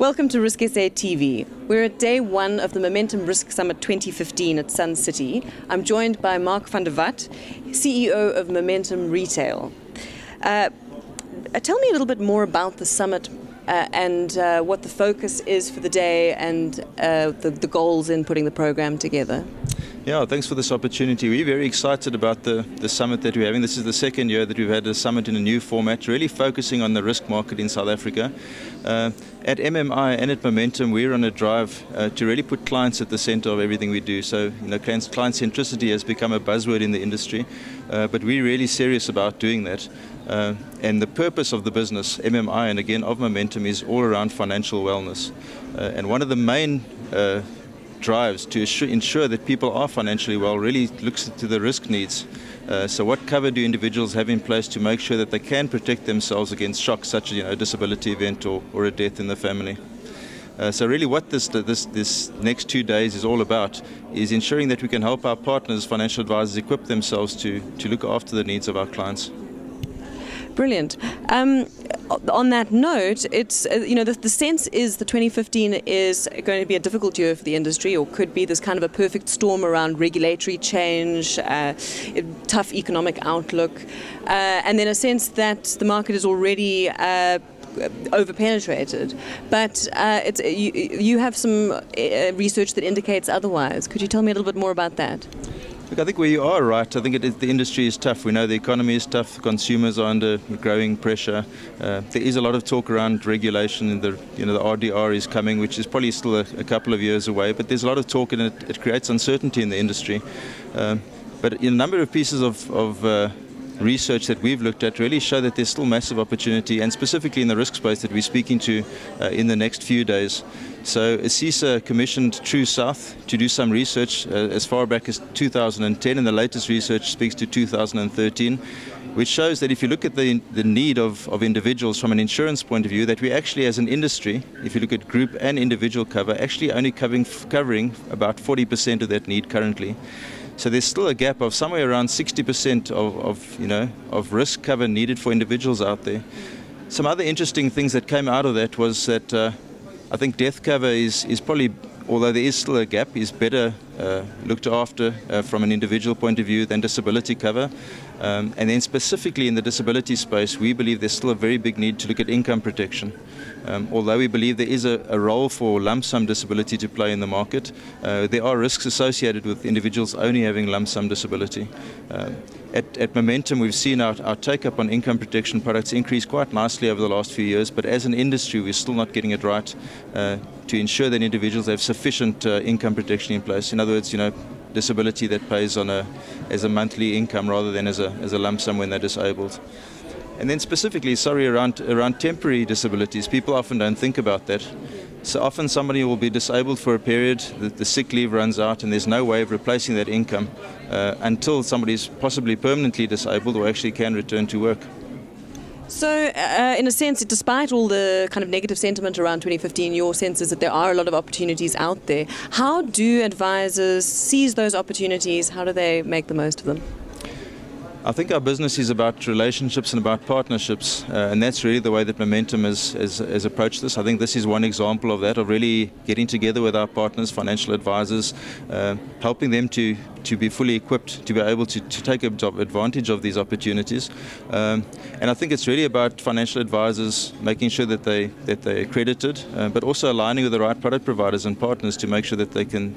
Welcome to RISKSA TV. We're at day one of the Momentum Risk Summit 2015 at Sun City. I'm joined by Mark van der Walt, CEO of Momentum Retail. Tell me a little bit more about the summit and what the focus is for the day and the goals in putting the program together. Yeah, thanks for this opportunity. We're very excited about the summit that we're having. This is the second year that we've had a summit in a new format, really focusing on the risk market in South Africa. At MMI and at Momentum, we're on a drive to really put clients at the center of everything we do. So, client centricity has become a buzzword in the industry, but we're really serious about doing that. And the purpose of the business, MMI, and again of Momentum, is all around financial wellness. And one of the main drives to ensure that people are financially well really looks to the risk needs. So what cover do individuals have in place to make sure that they can protect themselves against shocks such as a disability event or a death in the family? So really what this next 2 days is all about is ensuring that we can help our partners, financial advisors, equip themselves to look after the needs of our clients. Brilliant. On that note, it's the sense is that 2015 is going to be a difficult year for the industry, or could be this kind of a perfect storm around regulatory change, tough economic outlook, and then a sense that the market is already over-penetrated. But you have some research that indicates otherwise. Could you tell me a little bit more about that? Look, I think where you are right. I think the industry is tough. We know the economy is tough. Consumers are under growing pressure. There is a lot of talk around regulation, and the RDR is coming, which is probably still a couple of years away. But there's a lot of talk, and it creates uncertainty in the industry. But a number of pieces of research that we've looked at really show that there's still massive opportunity, and specifically in the risk space that we're speaking to in the next few days. So RISKSA commissioned True South to do some research as far back as 2010, and the latest research speaks to 2013, which shows that if you look at the need of individuals from an insurance point of view, that we actually as an industry, if you look at group and individual cover, actually only covering about 40% of that need currently. So there's still a gap of somewhere around 60% of risk cover needed for individuals out there. Some other interesting things that came out of that was that I think death cover is probably, although there is still a gap, is better looked after from an individual point of view than disability cover. And then specifically in the disability space, we believe there's still a very big need to look at income protection. Although we believe there is a role for lump sum disability to play in the market, there are risks associated with individuals only having lump sum disability. At Momentum, we've seen our take-up on income protection products increase quite nicely over the last few years, but as an industry, we're still not getting it right to ensure that individuals have sufficient income protection in place. In other words, disability that pays as a monthly income rather than as a lump sum when they're disabled. And then specifically, around temporary disabilities, people often don't think about that. So often somebody will be disabled for a period, the sick leave runs out, and there's no way of replacing that income until somebody's possibly permanently disabled or actually can return to work. So, in a sense, despite all the kind of negative sentiment around 2015, your sense is that there are a lot of opportunities out there. How do advisors seize those opportunities? How do they make the most of them? I think our business is about relationships and about partnerships, and that's really the way that Momentum has approached this. I think this is one example of that, of really getting together with our partners, financial advisors, helping them to be fully equipped to be able to take advantage of these opportunities. And I think it's really about financial advisors making sure that they're accredited, but also aligning with the right product providers and partners to make sure that they can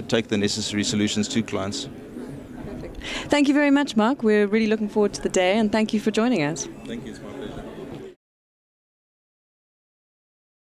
take the necessary solutions to clients. Thank you very much, Mark. We're really looking forward to the day, and thank you for joining us. Thank you.